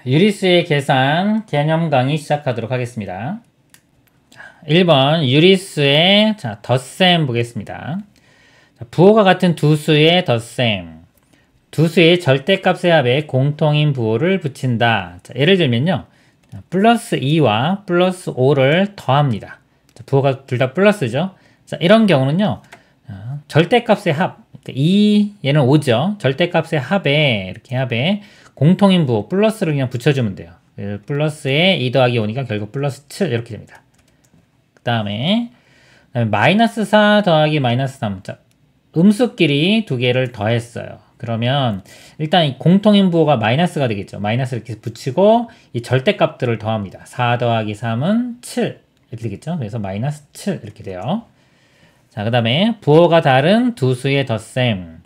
유리수의 계산 개념 강의 시작하도록 하겠습니다. 1번 유리수의 덧셈 보겠습니다. 부호가 같은 두 수의 덧셈. 두 수의 절대값의 합에 공통인 부호를 붙인다. 예를 들면요. 플러스 2와 플러스 5를 더합니다. 부호가 둘 다 플러스죠. 이런 경우는요. 절대값의 합. 얘는 5죠. 절대값의 합에 공통인 부호 플러스를 그냥 붙여주면 돼요. 플러스에 2 더하기 5니까 결국 플러스 7 이렇게 됩니다. 그 다음에 마이너스 4 더하기 마이너스 3. 자, 음수끼리 두 개를 더했어요. 그러면 일단 이 공통인 부호가 마이너스가 되겠죠. 마이너스를 이렇게 붙이고 이 절대값들을 더합니다. 4 더하기 3은 7 이렇게 되겠죠. 그래서 마이너스 7 이렇게 돼요. 자, 그 다음에 부호가 다른 두 수의 덧셈.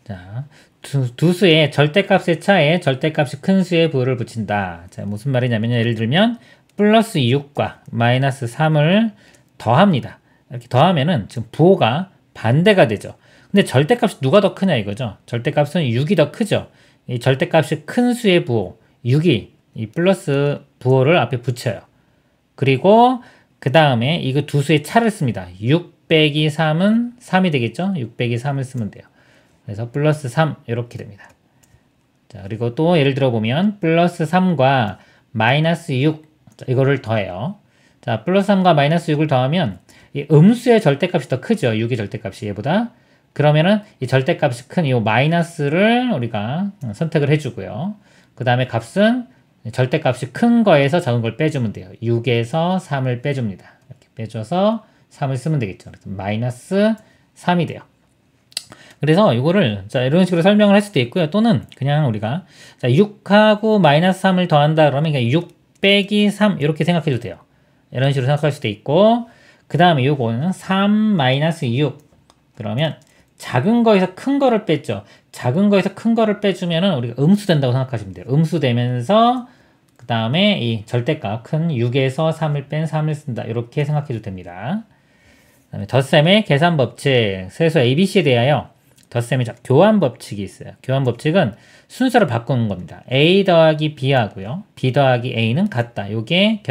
자, 두 수의 절대값의 차에 절대값이 큰 수의 부호를 붙인다. 자, 무슨 말이냐면 예를 들면 플러스 6과 마이너스 3을 더합니다. 이렇게 더하면은 지금 부호가 반대가 되죠. 근데 절대값이 누가 더 크냐 이거죠. 절대값은 6이 더 크죠. 이 절대값이 큰 수의 부호 6이 이 플러스 부호를 앞에 붙여요. 그리고 그 다음에 이거 두 수의 차를 씁니다. 6 빼기 3은 3이 되겠죠. 6 빼기 3을 쓰면 돼요. 그래서 플러스 3 이렇게 됩니다. 자, 그리고 또 예를 들어 보면 플러스 3과 마이너스 6 이거를 더해요. 자, 플러스 3과 마이너스 6을 더하면 이 음수의 절대값이 더 크죠. 6의 절대값이 얘보다. 그러면은 이 절대값이 큰 이 마이너스를 우리가 선택을 해주고요. 그 다음에 값은 절대값이 큰 거에서 작은 걸 빼주면 돼요. 6에서 3을 빼줍니다. 이렇게 빼줘서 3을 쓰면 되겠죠. 그래서 마이너스 3이 돼요. 그래서 이거를 이런 식으로 설명을 할 수도 있고요. 또는 그냥 우리가 6하고 마이너스 3을 더한다 그러면 그냥 6 빼기 3 이렇게 생각해도 돼요. 이런 식으로 생각할 수도 있고 그 다음에 요거는 3 마이너스 6 그러면 작은 거에서 큰 거를 뺐죠. 작은 거에서 큰 거를 빼주면은 우리가 음수 된다고 생각하시면 돼요. 음수 되면서 그 다음에 이 절대값 큰 6에서 3을 뺀 3을 쓴다. 이렇게 생각해도 됩니다. 그 다음에 덧셈의 계산 법칙 세수 ABC에 대하여 덧셈의 교환 법칙이 있어요. 교환 법칙은 순서를 바꾸는 겁니다. A 더하기 B 하고요. B 더하기 A는 같다. 요게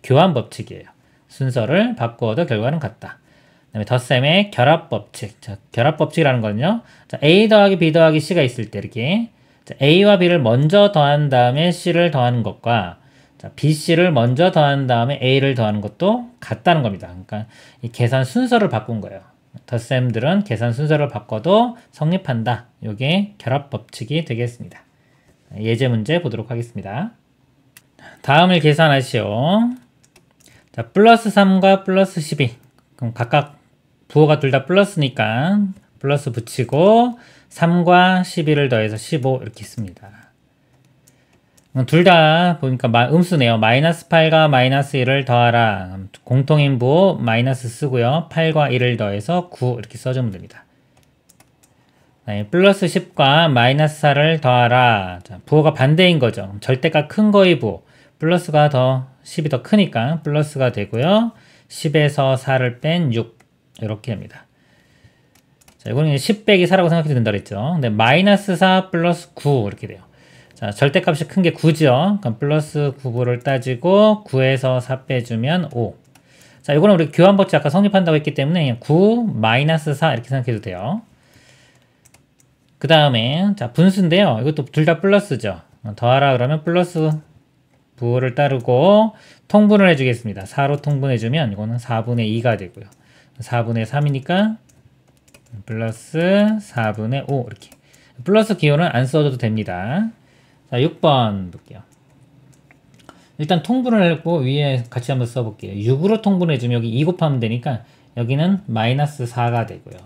교환 법칙이에요. 순서를 바꾸어도 결과는 같다. 그 다음에 덧셈의 결합 법칙. 자, 결합 법칙이라는 거는요. 자, A 더하기 B 더하기 C가 있을 때 이렇게 자, A와 B를 먼저 더한 다음에 C를 더하는 것과 자, BC를 먼저 더한 다음에 A를 더하는 것도 같다는 겁니다. 그러니까 이 계산 순서를 바꾼 거예요. 덧셈들은 계산 순서를 바꿔도 성립한다. 이게 결합 법칙이 되겠습니다. 예제 문제 보도록 하겠습니다. 다음을 계산하시오. 자, 플러스 3과 플러스 12. 그럼 각각 부호가 둘 다 플러스니까 플러스 붙이고 3과 12를 더해서 15 이렇게 씁니다. 둘 다 보니까 음수네요. 마이너스 8과 마이너스 1을 더하라. 공통인 부호 마이너스 쓰고요. 8과 1을 더해서 9 이렇게 써주면 됩니다. 네, 플러스 10과 마이너스 4를 더하라. 자, 부호가 반대인 거죠. 절대값 큰 거의 부호. 플러스가 더 10이 더 크니까 플러스가 되고요. 10에서 4를 뺀 6 이렇게 됩니다. 자, 이거는 10 빼기 4라고 생각해도 된다 그랬죠. 근데 마이너스 4 플러스 9 이렇게 돼요. 자, 절대값이 큰 게 9죠. 그럼 플러스 9를 따지고 9에서 4 빼주면 5. 자, 이거는 우리 교환 법칙 아까 성립한다고 했기 때문에 그냥 9 마이너스 4 이렇게 생각해도 돼요. 그 다음에 자, 분수인데요. 이것도 둘 다 플러스죠. 더하라 그러면 플러스 부호를 따르고 통분을 해주겠습니다. 4로 통분해주면 이거는 4분의 2가 되고요. 4분의 3이니까 플러스 4분의 5 이렇게. 플러스 기호는 안 써도 됩니다. 자, 6번 볼게요. 일단 통분을 했고 위에 같이 한번 써볼게요. 6으로 통분해주면 여기 2 곱하면 되니까 여기는 마이너스 4가 되고요.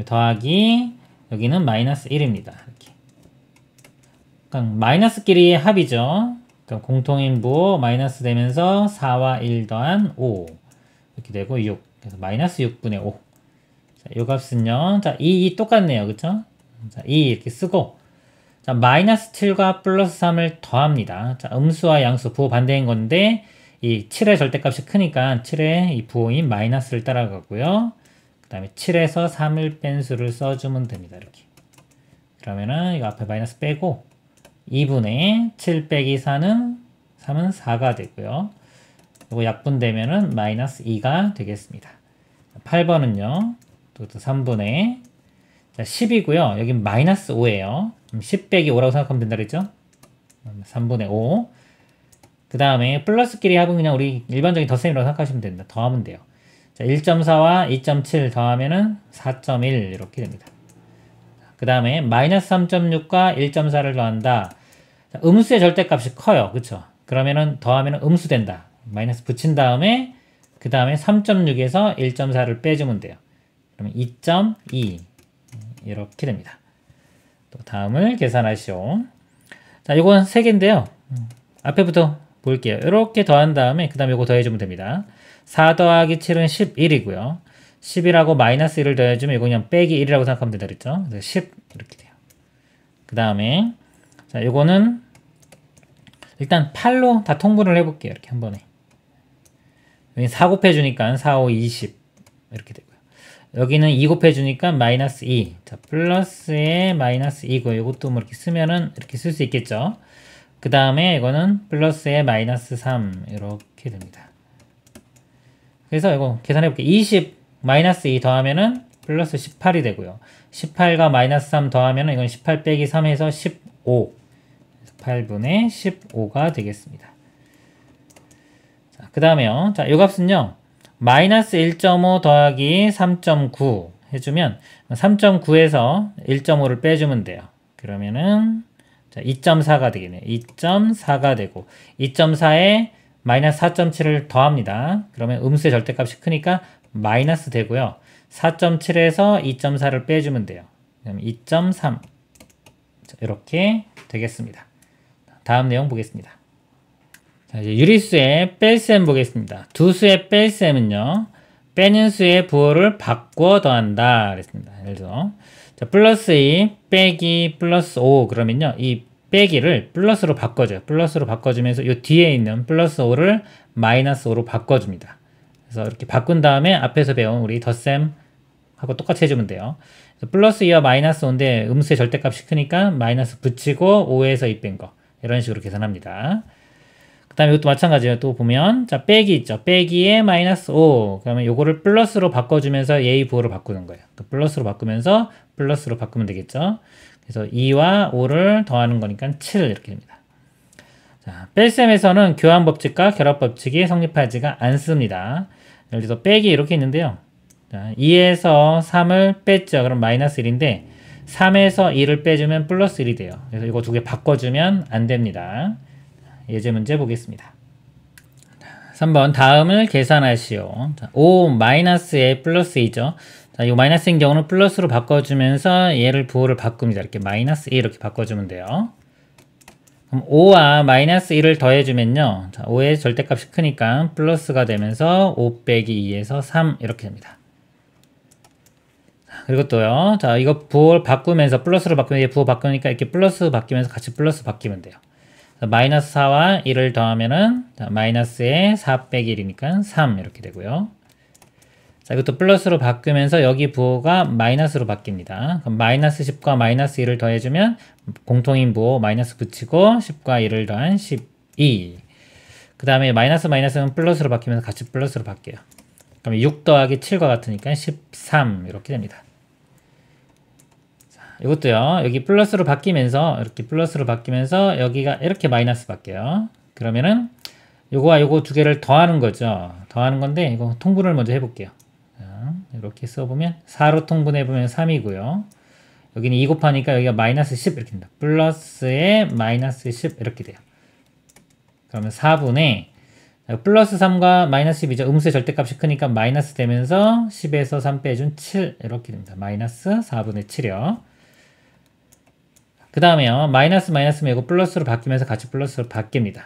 더하기 여기는 마이너스 1입니다. 이렇게. 그러니까 마이너스끼리의 합이죠. 그러니까 공통인 부호 마이너스 되면서 4와 1 더한 5 이렇게 되고 6. 그래서 마이너스 6분의 5. 자, 이 값은요. 자, 2 똑같네요. 그쵸? 자, 2 이렇게 쓰고 자, 마이너스 7과 플러스 3을 더합니다. 자, 음수와 양수 부호 반대인 건데 이 7의 절대값이 크니까 7의 이 부호인 마이너스를 따라가고요. 그 다음에 7에서 3을 뺀 수를 써주면 됩니다. 이렇게. 그러면은 이거 앞에 마이너스 빼고 2분의 7 빼기 4는 3은 4가 되고요. 이거 약분되면은 마이너스 2가 되겠습니다. 8번은요. 또 3분의 10이고요. 여기 마이너스 5예요. 10 빼기 5라고 생각하면 된다 그랬죠? 3분의 5. 그 다음에 플러스끼리 합은 그냥 우리 일반적인 덧셈이라고 생각하시면 됩니다. 더하면 돼요. 자, 1.4와 2.7 더하면은 4.1 이렇게 됩니다. 그 다음에 마이너스 3.6과 1.4를 더한다. 자, 음수의 절대값이 커요. 그쵸? 그러면은 더하면은 음수 된다. 마이너스 붙인 다음에 그 다음에 3.6에서 1.4를 빼주면 돼요. 그러면 2.2 이렇게 됩니다. 또 다음을 계산하시오. 자, 요건 3개인데요. 앞에부터 볼게요. 이렇게 더한 다음에 그 다음에 요거 더해주면 됩니다. 4 더하기 7은 11이고요. 10이라고 마이너스 1을 더해주면 이거 그냥 빼기 1이라고 생각하면 된다 그랬죠? 그래서 10 이렇게 돼요. 그 다음에 자, 요거는 일단 8로 다 통분을 해볼게요. 이렇게 한 번에. 여기 4 곱해주니까 4, 5, 20 이렇게 되고요. 여기는 2 곱해주니까 마이너스 2. 자, 플러스에 마이너스 2고 이것도 뭐 이렇게 쓰면은 이렇게 쓸 수 있겠죠. 그 다음에 이거는 플러스에 마이너스 3 이렇게 됩니다. 그래서 이거 계산해볼게요. 20 마이너스 2 더하면은 플러스 18이 되고요. 18과 마이너스 3 더하면은 이건 18 빼기 3에서 15. 8분의 15가 되겠습니다. 자, 그 다음에요. 자, 이 값은요. 마이너스 1.5 더하기 3.9 해주면 3.9에서 1.5를 빼주면 돼요. 그러면은 2.4가 되겠네요. 2.4가 되고 2.4에 마이너스 4.7을 더합니다. 그러면 음수의 절대값이 크니까 마이너스 되고요. 4.7에서 2.4를 빼주면 돼요. 그럼 2.3 이렇게 되겠습니다. 다음 내용 보겠습니다. 자, 이제 유리수의 뺄셈 보겠습니다. 두 수의 뺄셈은요. 빼는 수의 부호를 바꿔 더한다 그랬습니다. 예를 들어 자, 플러스 2 빼기 플러스 5 그러면요. 이 빼기를 플러스로 바꿔줘요. 플러스로 바꿔주면서 이 뒤에 있는 플러스 5를 마이너스 5로 바꿔줍니다. 그래서 이렇게 바꾼 다음에 앞에서 배운 우리 덧셈하고 똑같이 해주면 돼요. 플러스 2와 마이너스 5인데 음수의 절대값이 크니까 마이너스 붙이고 5에서 2 뺀 거. 이런 식으로 계산합니다. 그 다음에 이것도 마찬가지예요. 또 보면 자 빼기 있죠. 빼기에 마이너스 5 그러면 요거를 플러스로 바꿔주면서 예의 부호로 바꾸는 거예요. 플러스로 바꾸면서 플러스로 바꾸면 되겠죠. 그래서 2와 5를 더하는 거니까 7 이렇게 됩니다. 자, 뺄셈에서는 교환법칙과 결합법칙이 성립하지가 않습니다. 예를 들어서 빼기 이렇게 있는데요. 자, 2에서 3을 뺐죠. 그럼 마이너스 1인데 3에서 2를 빼주면 플러스 1이 돼요. 그래서 이거 두 개 바꿔주면 안 됩니다. 예제 문제 보겠습니다. 3번 다음을 계산하시오. 자, 5 마이너스에 플러스 2죠. 자, 이 마이너스인 경우는 플러스로 바꿔주면서 얘를 부호를 바꿉니다. 이렇게 마이너스 2 이렇게 바꿔주면 돼요. 그럼 5와 마이너스 1을 더해주면요. 자, 5의 절대값이 크니까 플러스가 되면서 5 빼기 2에서 3 이렇게 됩니다. 그리고 또요. 자, 이거 부호를 바꾸면서 플러스로 바꾸면 얘 부호 바꾸니까 이렇게 플러스 바뀌면서 같이 플러스 바뀌면 돼요. 마이너스 4와 1을 더하면은 자, 마이너스에 4 빼기 1이니까 3 이렇게 되고요. 자, 이것도 플러스로 바꾸면서 여기 부호가 마이너스로 바뀝니다. 그럼 마이너스 10과 마이너스 1을 더해주면 공통인 부호 마이너스 붙이고 10과 1을 더한 12. 그 다음에 마이너스는 플러스로 바뀌면서 같이 플러스로 바뀌어요. 그럼 6 더하기 7과 같으니까 13 이렇게 됩니다. 이것도요. 여기 플러스로 바뀌면서 이렇게 플러스로 바뀌면서 여기가 이렇게 마이너스 바뀌어요. 그러면은 요거와 요거 두 개를 더하는 거죠. 더하는 건데 이거 통분을 먼저 해볼게요. 자, 이렇게 써보면 4로 통분해보면 3이고요. 여기는 2 곱하니까 여기가 마이너스 10 이렇게 됩니다. 플러스에 마이너스 10 이렇게 돼요. 그러면 4분의 플러스 3과 마이너스 10이죠. 음수의 절대값이 크니까 마이너스 되면서 10에서 3 빼준 7 이렇게 됩니다. 마이너스 4분의 7이요. 그 다음에요. 마이너스면 이거 플러스로 바뀌면서 같이 플러스로 바뀝니다.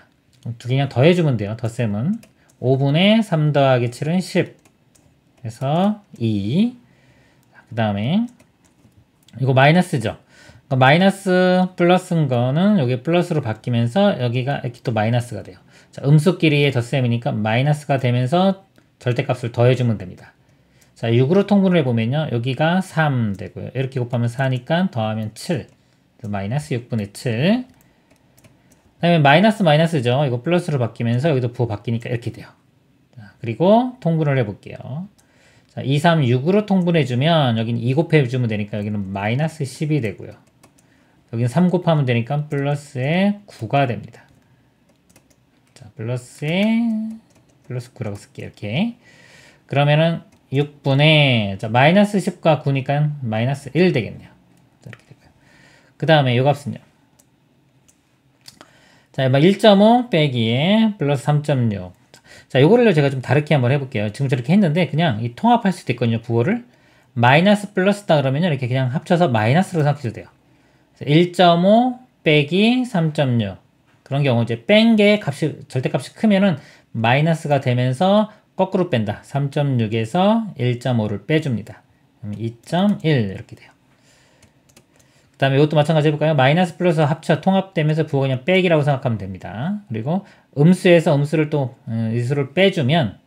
두 개 그냥 더해주면 돼요. 덧셈은 5분의 3 더하기 7은 10 해서 2. 그 다음에 이거 마이너스죠. 마이너스 플러스인 거는 여기 플러스로 바뀌면서 여기가 이렇게 또 마이너스가 돼요. 자, 음수끼리의 덧셈이니까 마이너스가 되면서 절대값을 더해주면 됩니다. 자, 6으로 통분을 해보면요. 여기가 3 되고요. 이렇게 곱하면 4니까 더하면 7. 마이너스 6분의 7. 다음에 마이너스 마이너스죠. 이거 플러스로 바뀌면서 여기도 부호 바뀌니까 이렇게 돼요. 자, 그리고 통분을 해볼게요. 자, 2, 3, 6으로 통분해주면 여기는 2 곱해주면 되니까 여기는 마이너스 10이 되고요. 여기는 3 곱하면 되니까 플러스에 9가 됩니다. 자, 플러스에 플러스 9라고 쓸게요. 이렇게. 그러면은 6분의 자, 마이너스 10과 9니까 마이너스 1 되겠네요. 자, 이렇게 되고요. 그 다음에 이 값은요. 자, 1.5 빼기에 플러스 3.6. 자, 요거를 제가 좀 다르게 한번 해볼게요. 지금 저렇게 했는데 그냥 이 통합할 수도 있거든요. 부호를. 마이너스 플러스다 그러면요. 이렇게 그냥 합쳐서 마이너스로 생각해도 돼요. 1.5 빼기 3.6. 그런 경우 이제 뺀 게 값이, 절대값이 크면은 마이너스가 되면서 거꾸로 뺀다. 3.6에서 1.5를 빼줍니다. 2.1 이렇게 돼요. 그 다음에 이것도 마찬가지 해볼까요? 마이너스 플러스 합쳐 통합되면서 부호가 그냥 빼기라고 생각하면 됩니다. 그리고 음수에서 음수를 또 이수를 빼주면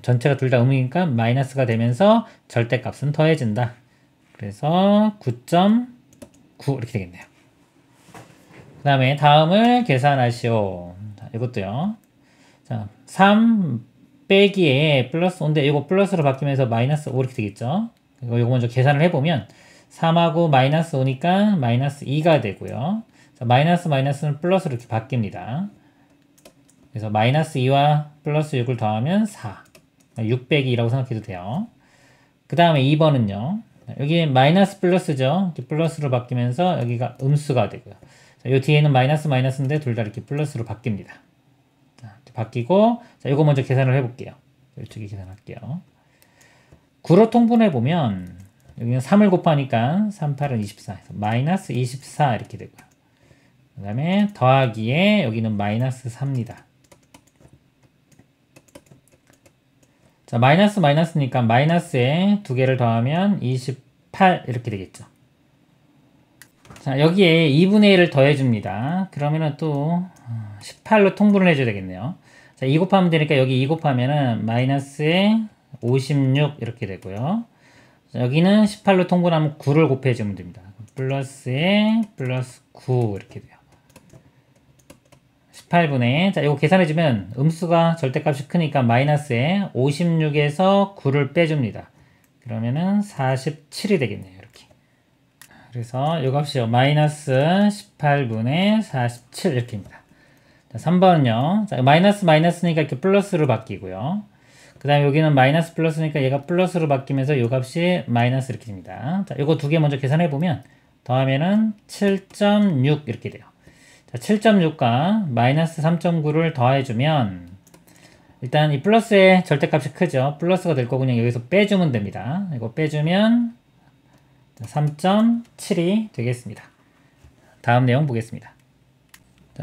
전체가 둘 다 음이니까 마이너스가 되면서 절대값은 더해진다. 그래서 9.9 이렇게 되겠네요. 그 다음에 다음을 계산하시오. 자, 이것도요. 자, 3 빼기에 플러스 5인데 이거 플러스로 바뀌면서 마이너스 5 이렇게 되겠죠. 이거 먼저 계산을 해보면 3하고 마이너스 5니까 마이너스 2가 되고요. 자, 마이너스 마이너스는 플러스로 이렇게 바뀝니다. 그래서 마이너스 2와 플러스 6을 더하면 4. 6 빼기 2라고 생각해도 돼요. 그 다음에 2번은요. 여기 마이너스 플러스죠. 이렇게 플러스로 바뀌면서 여기가 음수가 되고요. 자, 요 뒤에는 마이너스 마이너스인데 둘 다 이렇게 플러스로 바뀝니다. 자, 바뀌고 자, 이거 먼저 계산을 해볼게요. 이쪽에 계산할게요. 9로 통분해보면 여기는 3을 곱하니까 3, 8은 24. 해서 마이너스 24 이렇게 되고요. 그 다음에 더하기에 여기는 마이너스 4입니다. 자, 마이너스 마이너스니까 마이너스에 두 개를 더하면 28 이렇게 되겠죠. 자, 여기에 2분의 1을 더해줍니다. 그러면은 또 18로 통분을 해줘야 되겠네요. 자, 2 곱하면 되니까 여기 2 곱하면은 마이너스에 56 이렇게 되고요. 자, 여기는 18로 통분하면 9를 곱해주면 됩니다. 플러스에 플러스 9 이렇게 돼요. 18분의 자, 이거 계산해주면 음수가 절대값이 크니까 마이너스에 56에서 9를 빼줍니다. 그러면은 47이 되겠네요. 이렇게. 그래서 이 값이요. 마이너스 18분의 47 이렇게입니다. 자, 3번은요. 자, 마이너스 마이너스니까 이렇게 플러스로 바뀌고요. 그 다음에 여기는 마이너스 플러스니까 얘가 플러스로 바뀌면서 이 값이 마이너스 이렇게 됩니다. 자, 이거 두 개 먼저 계산해보면 더하면은 7.6 이렇게 돼요. 자, 7.6과 마이너스 3.9를 더해주면 일단 이 플러스의 절대값이 크죠. 플러스가 될 거고 그냥 여기서 빼주면 됩니다. 이거 빼주면 3.7이 되겠습니다. 다음 내용 보겠습니다.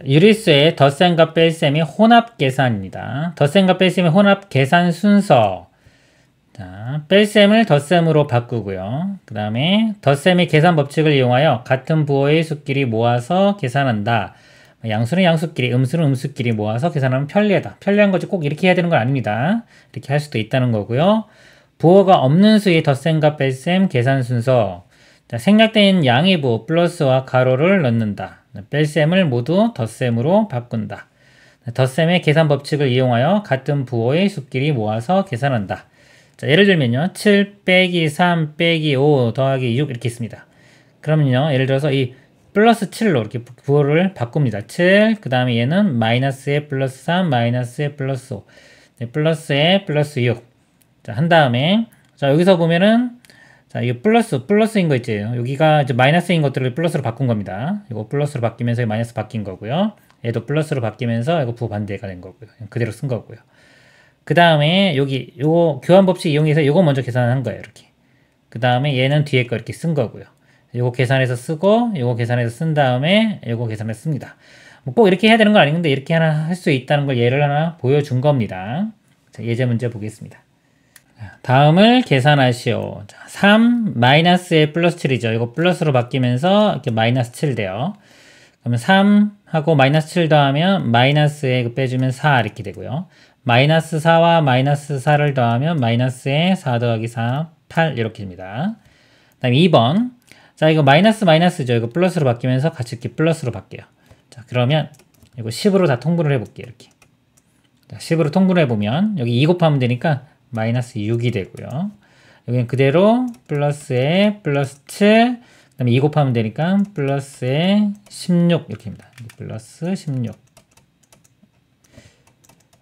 유리수의 덧셈과 뺄셈이 혼합 계산입니다. 덧셈과 뺄셈의 혼합 계산 순서. 자, 뺄셈을 덧셈으로 바꾸고요. 그 다음에 덧셈의 계산 법칙을 이용하여 같은 부호의 수끼리 모아서 계산한다. 양수는 양수끼리, 음수는 음수끼리 모아서 계산하면 편리하다. 편리한 거지 꼭 이렇게 해야 되는 건 아닙니다. 이렇게 할 수도 있다는 거고요. 부호가 없는 수의 덧셈과 뺄셈 계산 순서. 자, 생략된 양의 부호 플러스와 가로를 넣는다. 뺄셈을 모두 덧셈으로 바꾼다. 덧셈의 계산 법칙을 이용하여 같은 부호의 수끼리 모아서 계산한다. 자, 예를 들면요. 7 빼기 3 빼기 5 더하기 6 이렇게 있습니다. 그러면요. 예를 들어서 이 플러스 7로 이렇게 부호를 바꿉니다. 7, 그 다음에 얘는 마이너스에 플러스 3, 마이너스에 플러스 5, 네, 플러스에 플러스 6. 자, 한 다음에 자, 여기서 보면은 자, 이게 플러스인 거 있죠. 여기가 이제 마이너스인 것들을 플러스로 바꾼 겁니다. 이거 플러스로 바뀌면서 마이너스 바뀐 거고요. 얘도 플러스로 바뀌면서 이거 부호 반대가 된 거고요. 그대로 쓴 거고요. 그 다음에 여기 요거 교환 법칙 이용해서 요거 먼저 계산한 거예요. 이렇게. 그 다음에 얘는 뒤에 거 이렇게 쓴 거고요. 요거 계산해서 쓰고 요거 계산해서 쓴 다음에 요거 계산해서 씁니다. 뭐 꼭 이렇게 해야 되는 건 아닌데 이렇게 하나 할 수 있다는 걸 예를 하나 보여준 겁니다. 자, 예제 문제 보겠습니다. 다음을 계산하시오. 자, 3 마이너스에 플러스 7이죠. 이거 플러스로 바뀌면서 이렇게 마이너스 7 돼요. 그러면 3하고 마이너스 7 더하면 마이너스에 빼주면 4 이렇게 되고요. 마이너스 4와 마이너스 4를 더하면 마이너스에 4 더하기 4, 8 이렇게 됩니다. 그 다음에 2번. 자, 이거 마이너스죠. 이거 플러스로 바뀌면서 같이 이렇게 플러스로 바뀌어요. 자, 그러면 이거 10으로 다 통분을 해볼게요. 이렇게. 자, 10으로 통분을 해보면 여기 2 곱하면 되니까 마이너스 6이 되고요. 여기는 그대로 플러스에 플러스 7, 그 다음에 2 곱하면 되니까 플러스에 16 이렇게 됩니다. 플러스 16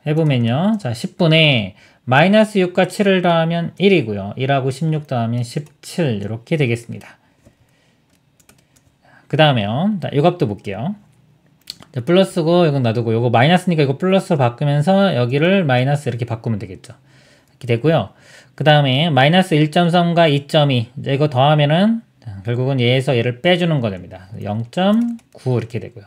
해보면요. 자, 10분의 마이너스 6과 7을 더하면 1이고요. 1하고 16 더하면 17 이렇게 되겠습니다. 그 다음에 이 값도 볼게요. 자, 플러스고 이건 놔두고 이거 마이너스니까 이거 플러스로 바꾸면서 여기를 마이너스 이렇게 바꾸면 되겠죠. 이렇게 되고요. 그 다음에 마이너스 1.3과 2.2 이거 더하면은 결국은 얘에서 얘를 빼주는 거 됩니다. 0.9 이렇게 되고요.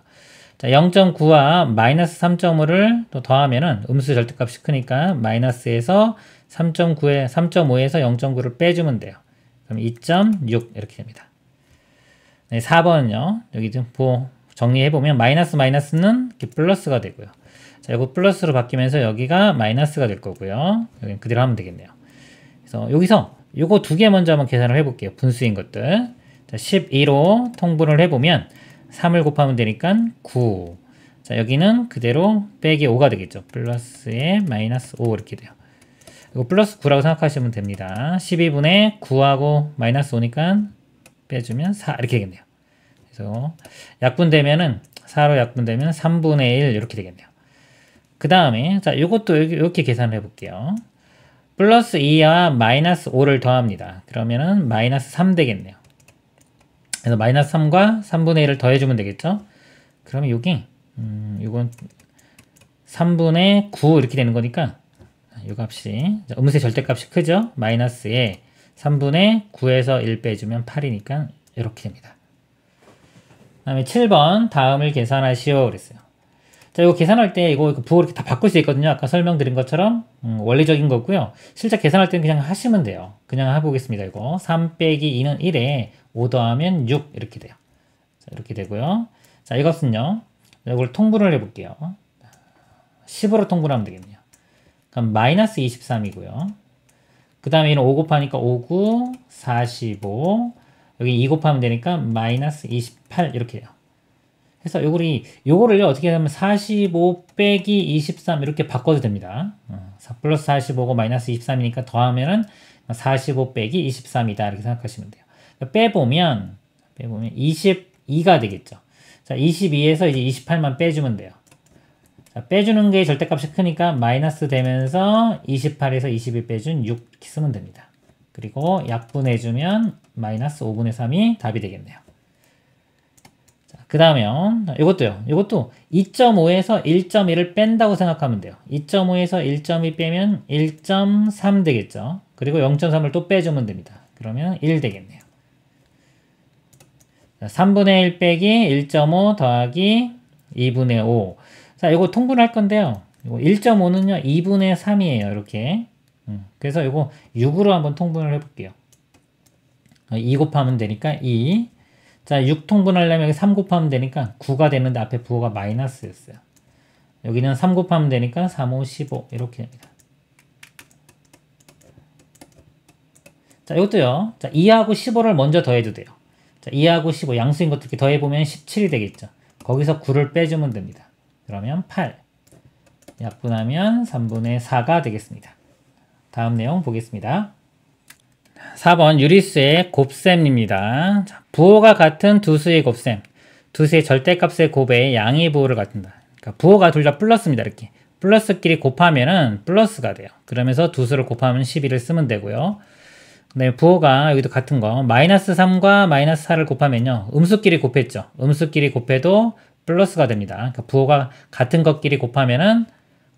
자, 0.9와 마이너스 3.5를 또 더하면은 음수 절대값이 크니까 마이너스에서 3.9에 3.5에서 0.9를 빼주면 돼요. 그럼 2.6 이렇게 됩니다. 네, 4번은요. 여기 좀 정리해보면 마이너스는 이렇게 플러스가 되고요. 자, 이거 플러스로 바뀌면서 여기가 마이너스가 될 거고요. 여기 그대로 하면 되겠네요. 그래서 여기서 요거 두 개 먼저 한번 계산을 해볼게요. 분수인 것들. 자, 12로 통분을 해보면 3을 곱하면 되니까 9. 자, 여기는 그대로 빼기 5가 되겠죠. 플러스에 마이너스 5 이렇게 돼요. 이거 플러스 9라고 생각하시면 됩니다. 12분의 9하고 마이너스 5니까 빼주면 4 이렇게 되겠네요. 그래서 약분되면은 4로 약분되면 3분의 1 이렇게 되겠네요. 그 다음에 자, 요것도 이렇게 계산을 해볼게요. 플러스 2와 마이너스 5를 더합니다. 그러면은 마이너스 3 되겠네요. 그래서 마이너스 3과 3분의 1을 더해주면 되겠죠? 그러면 여기 이건 3분의 9 이렇게 되는 거니까 이 값이 음수의 절대값이 크죠? 마이너스에 3분의 9에서 1 빼주면 8이니까 이렇게 됩니다. 그 다음에 7번 다음을 계산하시오 그랬어요. 자, 이거 계산할 때 이거 부호 이렇게 다 바꿀 수 있거든요. 아까 설명드린 것처럼 원리적인 거고요. 실제 계산할 때는 그냥 하시면 돼요. 그냥 해보겠습니다. 이거 3 빼기 2는 1에 5 더하면 6 이렇게 돼요. 자, 이렇게 되고요. 자, 이것은요. 이걸 통분을 해볼게요. 10으로 통분하면 되겠네요. 그럼 마이너스 23이고요. 그 다음에 얘는 5 곱하니까 5, 9, 45. 여기 2 곱하면 되니까 마이너스 28 이렇게 돼요. 그래서 요거를 어떻게 하면 45 빼기 23 이렇게 바꿔도 됩니다. 플러스 45고 마이너스 23이니까 더하면은 45 빼기 23이다 이렇게 생각하시면 돼요. 빼보면 22가 되겠죠. 자, 22에서 이제 28만 빼주면 돼요. 자, 빼주는 게 절대값이 크니까 마이너스 되면서 28에서 22 빼준 6 이렇게 쓰면 됩니다. 그리고 약분해주면 마이너스 5분의 3이 답이 되겠네요. 그 다음에 이것도요. 이것도 2.5에서 1.1을 뺀다고 생각하면 돼요. 2.5에서 1.2 빼면 1.3 되겠죠. 그리고 0.3을 또 빼주면 됩니다. 그러면 1 되겠네요. 3분의 1 빼기 1.5 더하기 2분의 5. 자, 이거 통분할 건데요. 1.5는요, 2분의 3이에요. 이렇게. 그래서 이거 6으로 한번 통분을 해볼게요. 2 곱하면 되니까 2. 자, 6 통분하려면 여기 3 곱하면 되니까 9가 되는데 앞에 부호가 마이너스였어요. 여기는 3 곱하면 되니까 3, 5, 15 이렇게 됩니다. 자, 이것도요. 자, 2하고 15를 먼저 더해도 돼요. 자, 2하고 15 양수인 것들 이렇게 더해보면 17이 되겠죠. 거기서 9를 빼주면 됩니다. 그러면 8. 약분하면 3분의 4가 되겠습니다. 다음 내용 보겠습니다. 4번 유리수의 곱셈입니다. 자, 부호가 같은 두 수의 곱셈. 두 수의 절대값의 곱의 양의 부호를 갖는다. 그러니까 부호가 둘 다 플러스입니다. 이렇게. 플러스끼리 곱하면은 플러스가 돼요. 그러면서 두 수를 곱하면 12를 쓰면 되고요. 네, 부호가 여기도 같은 거. 마이너스 3과 마이너스 4를 곱하면요. 음수끼리 곱했죠. 음수끼리 곱해도 플러스가 됩니다. 그러니까 부호가 같은 것끼리 곱하면은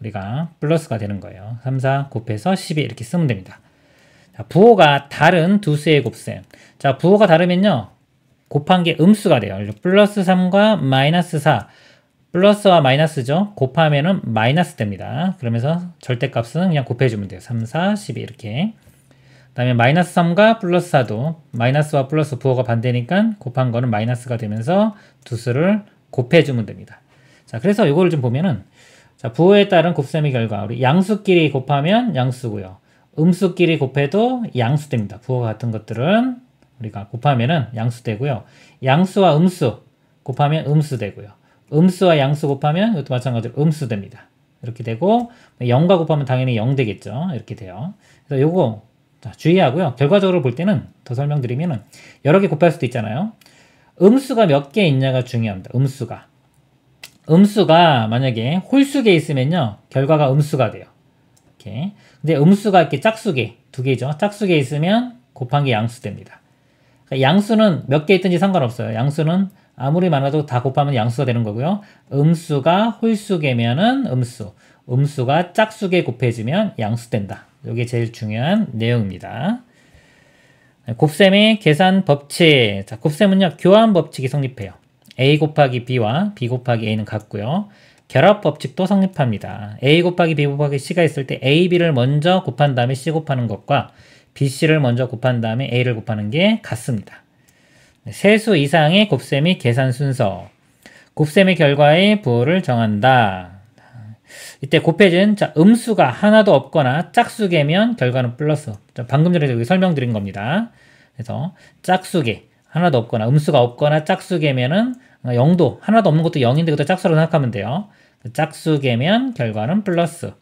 우리가 플러스가 되는 거예요. 3, 4 곱해서 12 이렇게 쓰면 됩니다. 자, 부호가 다른 두 수의 곱셈. 자, 부호가 다르면요. 곱한 게 음수가 돼요. 플러스 3과 마이너스 4. 플러스와 마이너스죠. 곱하면은 마이너스 됩니다. 그러면서 절대값은 그냥 곱해주면 돼요. 3, 4, 12 이렇게. 그 다음에 마이너스 3과 플러스 4도 마이너스와 플러스 부호가 반대니까 곱한 거는 마이너스가 되면서 두 수를 곱해주면 됩니다. 자, 그래서 이거를 좀 보면은 자, 부호에 따른 곱셈의 결과 우리 양수끼리 곱하면 양수고요. 음수끼리 곱해도 양수됩니다. 부호가 같은 것들은 우리가 곱하면은 양수되고요. 양수와 음수 곱하면 음수되고요. 음수와 양수 곱하면 이것도 마찬가지로 음수 됩니다. 이렇게 되고 0과 곱하면 당연히 0 되겠죠. 이렇게 돼요. 그래서 요거 자, 주의하고요. 결과적으로 볼 때는 더 설명드리면은 여러 개 곱할 수도 있잖아요. 음수가 몇 개 있냐가 중요합니다. 음수가 만약에 홀수개 있으면요. 결과가 음수가 돼요. 이렇게. 근데 음수가 이렇게 짝수개, 두 개죠. 짝수개 있으면 곱한 게 양수 됩니다. 그러니까 양수는 몇 개 있든지 상관없어요. 양수는 아무리 많아도 다 곱하면 양수가 되는 거고요. 음수가 홀수개면은 음수가 짝수개 곱해지면 양수 된다. 이게 제일 중요한 내용입니다. 곱셈의 계산 법칙. 자, 곱셈은요, 교환 법칙이 성립해요. a 곱하기 b와 b 곱하기 a는 같고요. 결합 법칙도 성립합니다. a 곱하기 b 곱하기 c가 있을 때 a, b를 먼저 곱한 다음에 c 곱하는 것과 b, c를 먼저 곱한 다음에 a를 곱하는 게 같습니다. 세수 이상의 곱셈이 계산 순서. 곱셈의 결과의 부호를 정한다. 이때 곱해진 음수가 하나도 없거나 짝수개면 결과는 플러스. 방금 전에 여기 설명드린 겁니다. 그래서 짝수개 하나도 없거나 음수가 없거나 짝수개면은 0도 하나도 없는 것도 0인데 그것도 짝수로 생각하면 돼요. 짝수개면 결과는 플러스.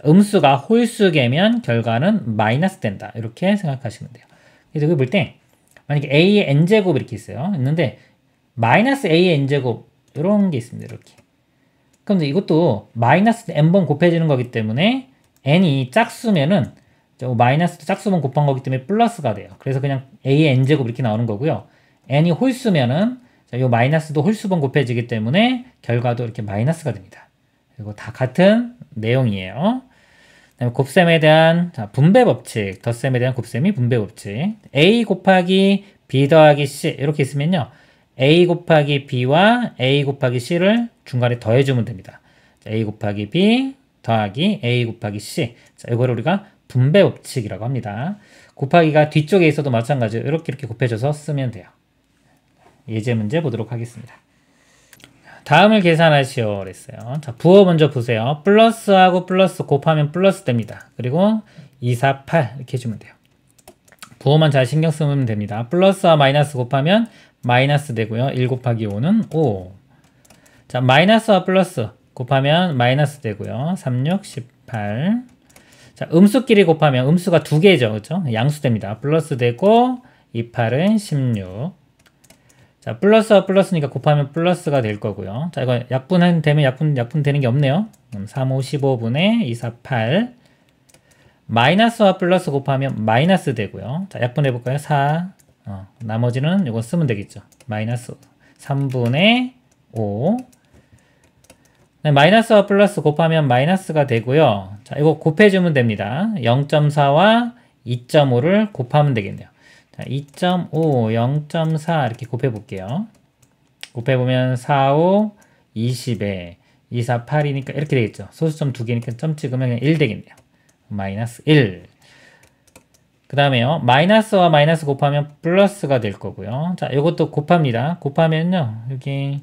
음수가 홀수개면 결과는 마이너스 된다. 이렇게 생각하시면 돼요. 그래서 여기 볼 때 만약에 a의 n제곱 이렇게 있어요. 있는데 마이너스 a의 n제곱 이런 게 있습니다. 이렇게. 그런데 이것도 마이너스 n번 곱해지는 거기 때문에 n이 짝수면은 마이너스 짝수번 곱한 거기 때문에 플러스가 돼요. 그래서 그냥 a의 n제곱 이렇게 나오는 거고요. n이 홀수면은 이 마이너스도 홀수번 곱해지기 때문에 결과도 이렇게 마이너스가 됩니다. 그리고 다 같은 내용이에요. 그다음에 곱셈에 대한 분배 법칙, 덧셈에 대한 곱셈이 분배 법칙. a 곱하기 b 더하기 c 이렇게 있으면요. a 곱하기 b와 a 곱하기 c를 중간에 더해주면 됩니다. a 곱하기 b 더하기 a 곱하기 c. 자, 이거를 우리가 분배 법칙이라고 합니다. 곱하기가 뒤쪽에 있어도 마찬가지로 이렇게 곱해줘서 쓰면 돼요. 예제 문제 보도록 하겠습니다. 다음을 계산하시오 그랬어요. 자, 부호 먼저 보세요. 플러스하고 플러스 곱하면 플러스 됩니다. 그리고 2, 4, 8 이렇게 해주면 돼요. 부호만 잘 신경 쓰면 됩니다. 플러스와 마이너스 곱하면 마이너스 되고요. 1 곱하기 5는 5. 자, 마이너스와 플러스 곱하면 마이너스 되고요. 3, 6, 18. 자, 음수끼리 곱하면 음수가 두 개죠. 그렇죠? 양수 됩니다. 플러스 되고 2, 8은 16. 자, 플러스와 플러스니까 곱하면 플러스가 될 거고요. 자, 이거 약분되면 약분 되는 게 없네요. 3, 5, 15분의 2, 4, 8. 마이너스와 플러스 곱하면 마이너스 되고요. 자, 약분해 볼까요? 4. 나머지는 이거 쓰면 되겠죠. 마이너스 3분의 5. 네, 마이너스와 플러스 곱하면 마이너스가 되고요. 자, 이거 곱해주면 됩니다. 0.4와 2.5를 곱하면 되겠네요. 자, 2.5, 0.4 이렇게 곱해볼게요. 곱해보면 4, 5, 20에 2, 4, 8이니까 이렇게 되겠죠. 소수점 두 개니까 점 찍으면 그냥 1 되겠네요. 마이너스 1. 그 다음에요. 마이너스와 마이너스 곱하면 플러스가 될 거고요. 자, 이것도 곱합니다. 곱하면요. 여기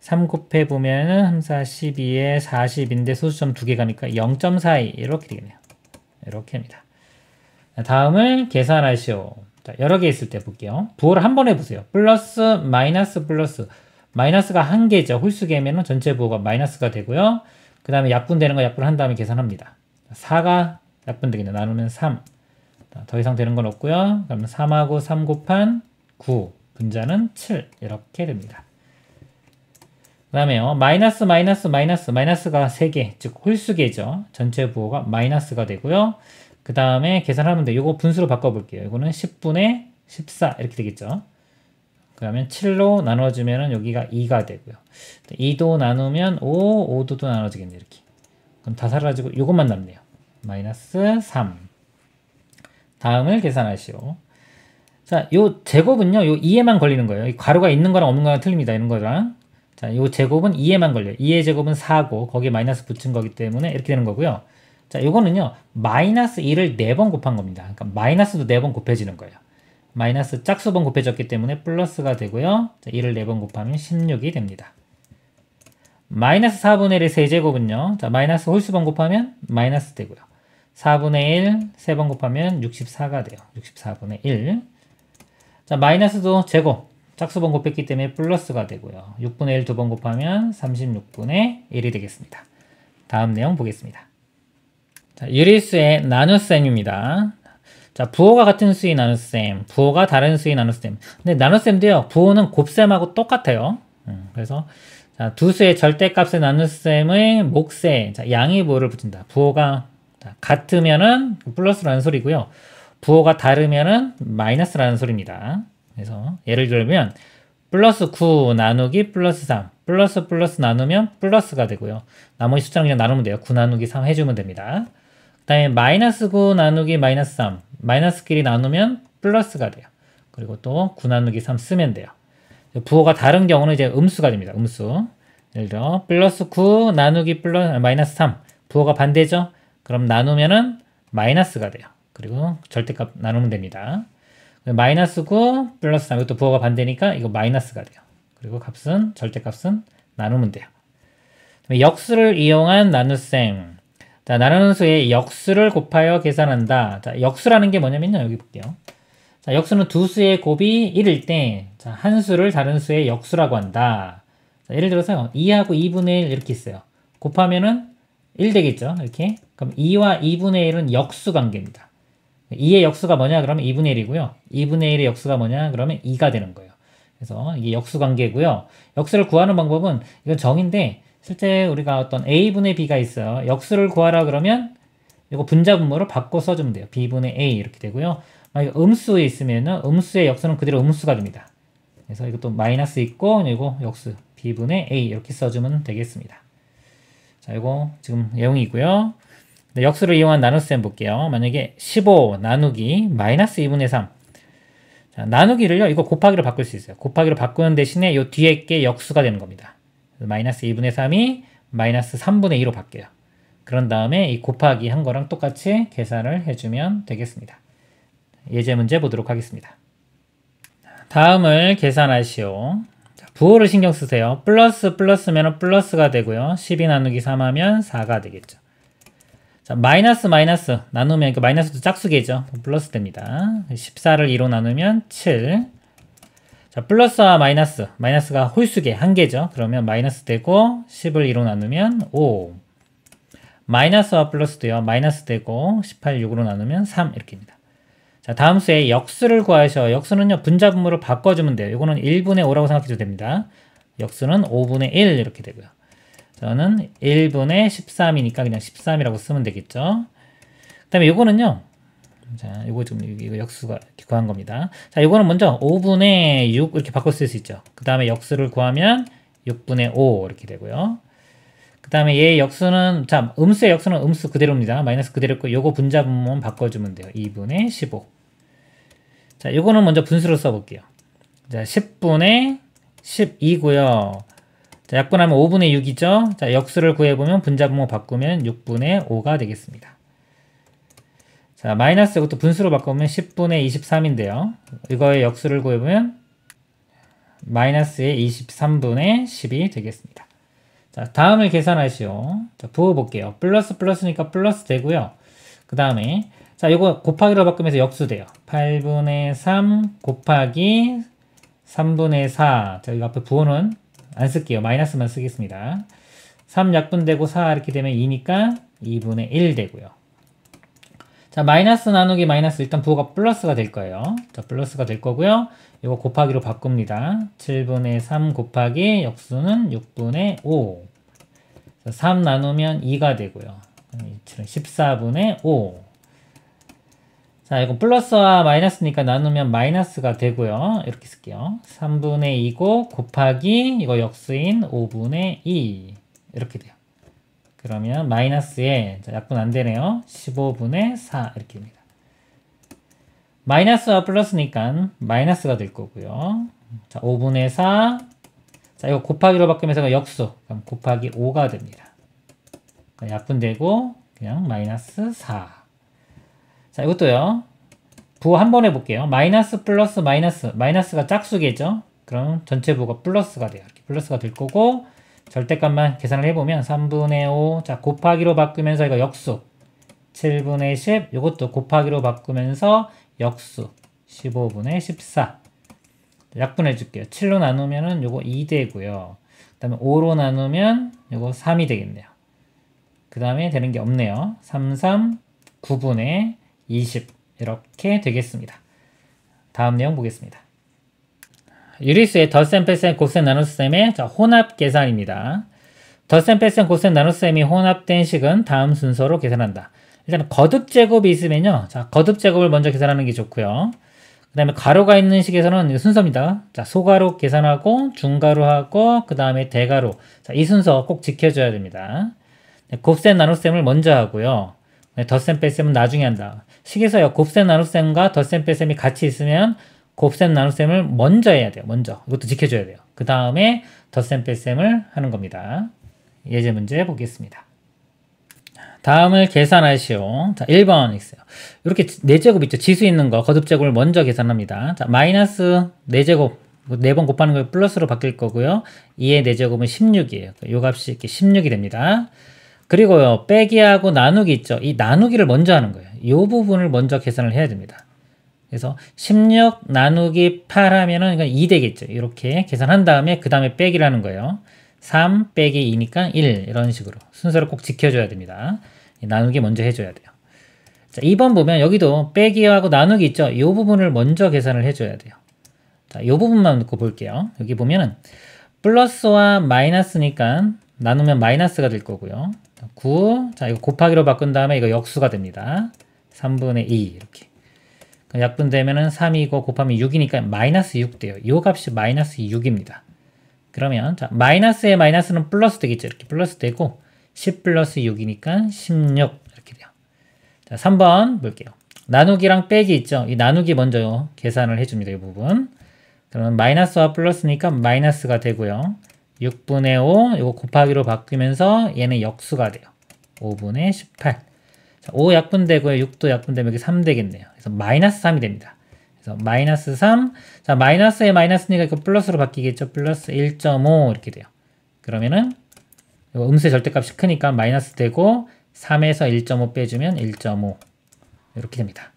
3 곱해보면은 3, 4, 12에 40인데 소수점 두 개 가니까 0.42 이렇게 되겠네요. 이렇게 합니다. 다음을 계산하시오. 자, 여러 개 있을 때 볼게요. 부호를 한 번 해보세요. 플러스, 마이너스, 플러스. 마이너스가 한 개죠. 홀수개면은 전체 부호가 마이너스가 되고요. 그 다음에 약분되는 거 약분을 한 다음에 계산합니다. 4가 약분되겠네요. 나누면 3. 더 이상 되는 건 없고요. 그러면 3하고 3 곱한 9. 분자는 7. 이렇게 됩니다. 그 다음에요. 마이너스, 마이너스, 마이너스. 마이너스가 3개. 즉 홀수개죠. 전체 부호가 마이너스가 되고요. 그 다음에 계산하면 돼요. 이거 분수로 바꿔볼게요. 이거는 10분의 14 이렇게 되겠죠. 그러면 7로 나눠주면 여기가 2가 되고요. 2도 나누면 5, 5도도 나눠지겠네요. 이렇게. 그럼 다 사라지고 이것만 남네요. 마이너스 3. 다음을 계산하시오. 자, 요 제곱은요. 요 2에만 걸리는 거예요. 이 가로가 있는 거랑 없는 거랑 틀립니다. 이런 거랑. 자, 요 제곱은 2에만 걸려요. 2의 제곱은 4고 거기에 마이너스 붙인 거기 때문에 이렇게 되는 거고요. 자, 요거는요. 마이너스 2를 4번 곱한 겁니다. 그러니까 마이너스도 4번 곱해지는 거예요. 마이너스 짝수번 곱해졌기 때문에 플러스가 되고요. 자, 2를 4번 곱하면 16이 됩니다. 마이너스 4분의 1의 세제곱은요. 자, 마이너스 홀수번 곱하면 마이너스 되고요. 4분의 1, 3번 곱하면 64가 돼요. 64분의 1. 자, 마이너스도 제곱. 짝수번 곱했기 때문에 플러스가 되고요. 6분의 1 두 번 곱하면 36분의 1이 되겠습니다. 다음 내용 보겠습니다. 자, 유리수의 나눗셈입니다. 자, 부호가 같은 수의 나눗셈, 부호가 다른 수의 나눗셈. 근데 나눗셈도요, 부호는 곱셈하고 똑같아요. 그래서 자, 두 수의 절대값의 나눗셈의 몫에 자, 양의 부호를 붙인다. 부호가 자, 같으면은 플러스라는 소리고요. 부호가 다르면은 마이너스라는 소리입니다. 그래서 예를 들면 플러스 9 나누기 플러스 3 플러스 플러스 나누면 플러스가 되고요. 나머지 숫자는 그냥 나누면 돼요. 9 나누기 3 해주면 됩니다. 그 다음에 마이너스 9 나누기 마이너스 3 마이너스끼리 나누면 플러스가 돼요. 그리고 또 9 나누기 3 쓰면 돼요. 부호가 다른 경우는 이제 음수가 됩니다. 음수. 예를 들어 플러스 9 나누기 마이너스 3 부호가 반대죠. 그럼 나누면은 마이너스가 돼요. 그리고 절대값 나누면 됩니다. 마이너스 9 플러스 3 이것도 부호가 반대니까 이거 마이너스가 돼요. 그리고 값은 절대값은 나누면 돼요. 역수를 이용한 나눗셈. 자, 나누는 수의 역수를 곱하여 계산한다. 자, 역수라는 게 뭐냐면요. 여기 볼게요. 자, 역수는 두 수의 곱이 1일 때, 자, 한 수를 다른 수의 역수라고 한다. 자, 예를 들어서 2하고 2분의 1 이렇게 있어요. 곱하면은 1 되겠죠. 이렇게. 그럼 2와 2분의 1은 역수 관계입니다. 2의 역수가 뭐냐? 그러면 2분의 1이고요. 2분의 1의 역수가 뭐냐? 그러면 2가 되는 거예요. 그래서 이게 역수 관계고요. 역수를 구하는 방법은 이건 정인데 실제 우리가 어떤 a분의 b가 있어요. 역수를 구하라 그러면 이거 분자분모로 바꿔 써주면 돼요. b분의 a 이렇게 되고요. 만약 음수에 있으면은 음수의 역수는 그대로 음수가 됩니다. 그래서 이것도 마이너스 있고 이거 역수 b분의 a 이렇게 써주면 되겠습니다. 자, 이거 지금 내용이고요. 역수를 이용한 나눗셈 볼게요. 만약에 15 나누기 마이너스 2분의 3. 자, 나누기를요, 이거 곱하기로 바꿀 수 있어요. 곱하기로 바꾸는 대신에 이 뒤에 게 역수가 되는 겁니다. 마이너스 2분의 3이 마이너스 3분의 2로 바뀌어요. 그런 다음에 이 곱하기 한 거랑 똑같이 계산을 해주면 되겠습니다. 예제 문제 보도록 하겠습니다. 다음을 계산하시오. 자, 부호를 신경 쓰세요. 플러스면 플러스가 되고요. 12 나누기 3 하면 4가 되겠죠. 자, 마이너스 나누면 그 마이너스도 짝수계죠. 플러스 됩니다. 14를 2로 나누면 7. 자, 플러스와 마이너스가 홀수계 한 개죠. 그러면 마이너스 되고 10을 2로 나누면 5. 마이너스와 플러스도요. 마이너스 되고 18, 6으로 나누면 3 이렇게입니다. 자, 다음 수에 역수를 구하셔. 역수는요, 분자분모로 바꿔주면 돼요. 이거는 1분의 5라고 생각해도 됩니다. 역수는 5분의 1 이렇게 되고요. 저는 1분의 13이니까 그냥 13이라고 쓰면 되겠죠. 그 다음에 요거는요. 자, 요거 지금 이거 역수가 이렇게 구한 겁니다. 자, 요거는 먼저 5분의 6 이렇게 바꿔 쓸 수 있죠. 그 다음에 역수를 구하면 6분의 5 이렇게 되고요. 그 다음에 얘 역수는, 자, 음수의 역수는 음수 그대로입니다. 마이너스 그대로고 요거 분자분모만 바꿔주면 돼요. 2분의 15. 자, 요거는 먼저 분수로 써볼게요. 자, 10분의 12고요. 자, 약분하면 5분의 6이죠. 자, 역수를 구해보면 분자분모 바꾸면 6분의 5가 되겠습니다. 자, 마이너스 이것도 분수로 바꾸면 10분의 23인데요. 이거의 역수를 구해보면 마이너스의 23분의 10이 되겠습니다. 자, 다음을 계산하시오. 자, 부호 볼게요. 플러스니까 플러스 되고요. 그 다음에 자, 이거 곱하기로 바꾸면서 역수 돼요. 8분의 3 곱하기 3분의 4. 자, 이거 앞에 부호는 안 쓸게요. 마이너스만 쓰겠습니다. 3 약분되고 4 이렇게 되면 2니까 2분의 1 되고요. 자, 마이너스 나누기 마이너스 일단 부호가 플러스가 될 거예요. 자, 플러스가 될 거고요. 이거 곱하기로 바꿉니다. 7분의 3 곱하기 역수는 6분의 5. 3 나누면 2가 되고요. 14분의 5. 자, 이거 플러스와 마이너스니까 나누면 마이너스가 되고요. 이렇게 쓸게요. 3분의 2고 곱하기 이거 역수인 5분의 2 이렇게 돼요. 그러면 마이너스에 자, 약분 안 되네요. 15분의 4 이렇게 됩니다. 마이너스와 플러스니까 마이너스가 될 거고요. 자, 5분의 4. 자, 이거 곱하기로 바꾸면서 역수. 그럼 곱하기 5가 됩니다. 약분되고 그냥 마이너스 4. 자, 이것도요. 부호 한 번 해볼게요. 마이너스 플러스 마이너스가 짝수겠죠? 그럼 전체 부호가 플러스가 돼요. 이렇게 플러스가 될 거고 절대값만 계산을 해보면 3분의 5. 자, 곱하기로 바꾸면서 이거 역수. 7분의 10. 이것도 곱하기로 바꾸면서 역수. 15분의 14. 약분해 줄게요. 7로 나누면은 요거 2 되고요. 그 다음에 5로 나누면 요거 3이 되겠네요. 그 다음에 되는 게 없네요. 3, 9분의 20 이렇게 되겠습니다. 다음 내용 보겠습니다. 유리수의 덧셈, 뺄셈, 곱셈, 나눗셈의 혼합 계산입니다. 덧셈, 뺄셈, 곱셈, 나눗셈이 혼합된 식은 다음 순서로 계산한다. 일단 거듭 제곱이 있으면요. 자, 거듭 제곱을 먼저 계산하는 게 좋고요. 그 다음에 가로가 있는 식에서는 순서입니다. 자, 소가로 계산하고 중가로하고 그 다음에 대가로. 자, 이 순서 꼭 지켜줘야 됩니다. 곱셈, 나눗셈을 먼저 하고요. 덧셈, 뺄셈은 나중에 한다. 식에서요. 곱셈, 나눗셈과 덧셈, 뺄셈이 같이 있으면 곱셈, 나눗셈을 먼저 해야 돼요. 먼저. 이것도 지켜줘야 돼요. 그 다음에 덧셈, 뺄셈을 하는 겁니다. 예제 문제 보겠습니다. 다음을 계산하시오. 자, 1번 있어요. 이렇게 4제곱 있죠. 지수 있는 거 거듭제곱을 먼저 계산합니다. 자, 마이너스 4제곱 4번 곱하는 걸 플러스로 바뀔 거고요. 2의 4제곱은 16이에요. 요 값이 이렇게 16이 됩니다. 그리고요. 빼기하고 나누기 있죠. 이 나누기를 먼저 하는 거예요. 이 부분을 먼저 계산을 해야 됩니다. 그래서 16 나누기 8 하면은 2 되겠죠. 이렇게 계산한 다음에 그 다음에 빼기를 하는 거예요. 3 빼기 2니까 1 이런 식으로 순서를 꼭 지켜줘야 됩니다. 나누기 먼저 해줘야 돼요. 자, 2번 보면 여기도 빼기하고 나누기 있죠. 이 부분을 먼저 계산을 해줘야 돼요. 자, 이 부분만 놓고 볼게요. 여기 보면은 플러스와 마이너스니까 나누면 마이너스가 될 거고요. 9, 자 이거 곱하기로 바꾼 다음에 이거 역수가 됩니다. 3분의 2 이렇게. 약분되면은 3이고 곱하면 6이니까 마이너스 6 돼요. 이 값이 마이너스 6입니다. 그러면 자 마이너스에 마이너스는 플러스 되겠죠. 이렇게 플러스 되고 10 플러스 6이니까 16 이렇게 돼요. 자 3번 볼게요. 나누기랑 빼기 있죠. 이 나누기 먼저 계산을 해줍니다. 이 부분. 그러면 마이너스와 플러스니까 마이너스가 되고요. 6분의 5 이거 곱하기로 바뀌면서 얘는 역수가 돼요. 5분의 18. 자, 5 약분되고요. 6도 약분되면 여기 3 되겠네요. 그래서 마이너스 3이 됩니다. 그래서 마이너스 3. 자, 마이너스에 마이너스니까 이거 플러스로 바뀌겠죠. 플러스 1.5 이렇게 돼요. 그러면은 이거 음수의 절대값이 크니까 마이너스 되고 3에서 1.5 빼주면 1.5 이렇게 됩니다.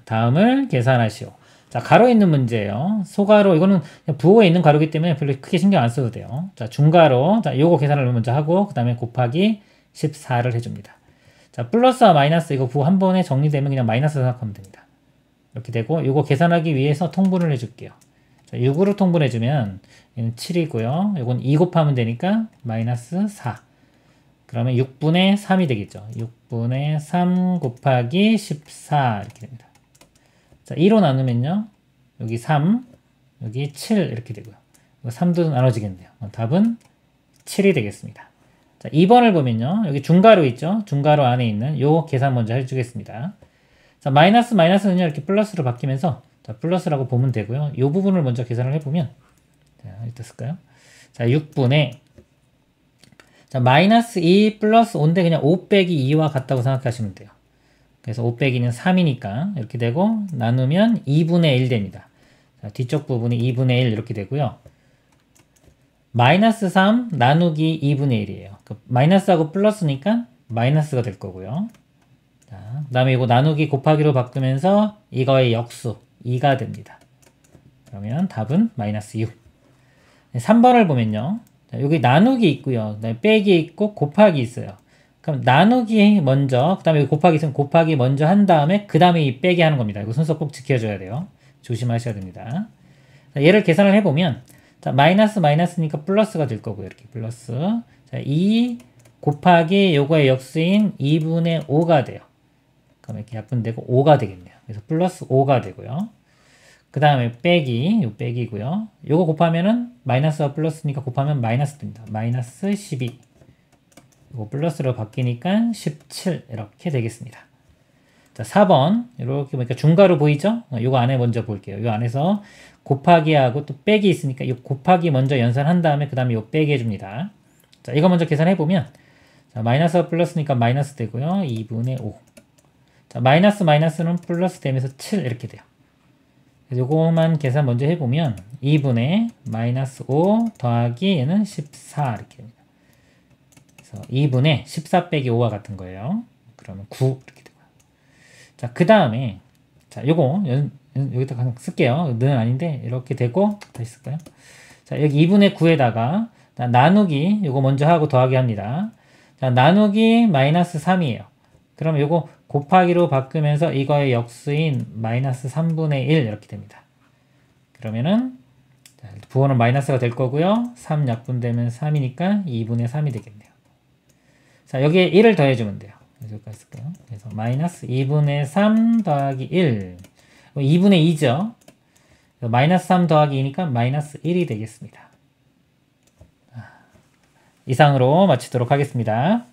다음을 계산하시오. 자, 가로 있는 문제예요. 소가로, 이거는 부호에 있는 가로이기 때문에 별로 크게 신경 안 써도 돼요. 자, 중가로, 자, 요거 계산을 먼저 하고, 그 다음에 곱하기 14를 해줍니다. 자, 플러스와 마이너스, 이거 부호 한 번에 정리되면 그냥 마이너스 생각하면 됩니다. 이렇게 되고, 요거 계산하기 위해서 통분을 해줄게요. 자, 6으로 통분해주면, 얘는 7이고요. 요건 2 곱하면 되니까, 마이너스 4. 그러면 6분의 3이 되겠죠. 6분의 3 곱하기 14 이렇게 됩니다. 자, 2로 나누면요. 여기 3, 여기 7 이렇게 되고요. 3도 나눠지겠네요. 답은 7이 되겠습니다. 자, 2번을 보면요. 여기 중가로 있죠. 중가로 안에 있는 요 계산 먼저 해주겠습니다. 자, 마이너스는요. 이렇게 플러스로 바뀌면서 자, 플러스라고 보면 되고요. 요 부분을 먼저 계산을 해보면 자, 이따 쓸까요? 자, 6분의 자, 마이너스 2 플러스 5인데 그냥 5 빼기 2와 같다고 생각하시면 돼요. 그래서 5 빼기는 3이니까 이렇게 되고 나누면 2분의 1 됩니다. 자, 뒤쪽 부분이 2분의 1 이렇게 되고요. 마이너스 3 나누기 2분의 1이에요. 그 마이너스하고 플러스니까 마이너스가 될 거고요. 자, 그 다음에 이거 나누기 곱하기로 바꾸면서 이거의 역수 2가 됩니다. 그러면 답은 마이너스 6. 3번을 보면요. 자, 여기 나누기 있고요. 그다음에 빼기 있고 곱하기 있어요. 그럼 나누기 먼저, 그 다음에 곱하기 있으면 곱하기 먼저 한 다음에 그 다음에 이 빼기 하는 겁니다. 이거 순서 꼭 지켜줘야 돼요. 조심하셔야 됩니다. 자, 얘를 계산을 해보면 자, 마이너스니까 플러스가 될 거고요. 이렇게 플러스. 자, 2 곱하기 요거의 역수인 2분의 5가 돼요. 그럼 이렇게 약분되고 5가 되겠네요. 그래서 플러스 5가 되고요. 그 다음에 빼기, 요 빼기고요. 요거 곱하면은 마이너스와 플러스니까 곱하면 마이너스 됩니다. 마이너스 12. 이거 플러스로 바뀌니까 17 이렇게 되겠습니다. 자, 4번 이렇게 보니까 중가로 보이죠? 이거 안에 먼저 볼게요. 이 안에서 곱하기하고 또 빼기 있으니까 이 곱하기 먼저 연산한 다음에 그 다음에 이 빼기 해줍니다. 자, 이거 먼저 계산해보면 자, 마이너스와 플러스니까 마이너스 되고요. 2분의 5. 자, 마이너스는 플러스 되면서 7 이렇게 돼요. 그래서 요거만 계산 먼저 해보면 2분의 마이너스 5 더하기 얘는 14 이렇게 됩니다. 2분의 14 빼기 5와 같은 거예요. 그러면 9 이렇게 되고요. 자, 그 다음에 자, 요거 여기다 그냥 쓸게요. 는 아닌데 이렇게 되고 다시 쓸까요? 자, 여기 2분의 9에다가 나누기 요거 먼저 하고 더하기 합니다. 자, 나누기 마이너스 3이에요. 그럼 요거 곱하기로 바꾸면서 이거의 역수인 마이너스 3분의 1 이렇게 됩니다. 그러면은 부호는 마이너스가 될 거고요. 3 약분되면 3이니까 2분의 3이 되겠네요. 자, 여기에 1을 더해주면 돼요. 여기까지 쓸까요? 그래서 마이너스 2분의 3 더하기 1. 2분의 2죠. 마이너스 3 더하기 2니까 마이너스 1이 되겠습니다. 이상으로 마치도록 하겠습니다.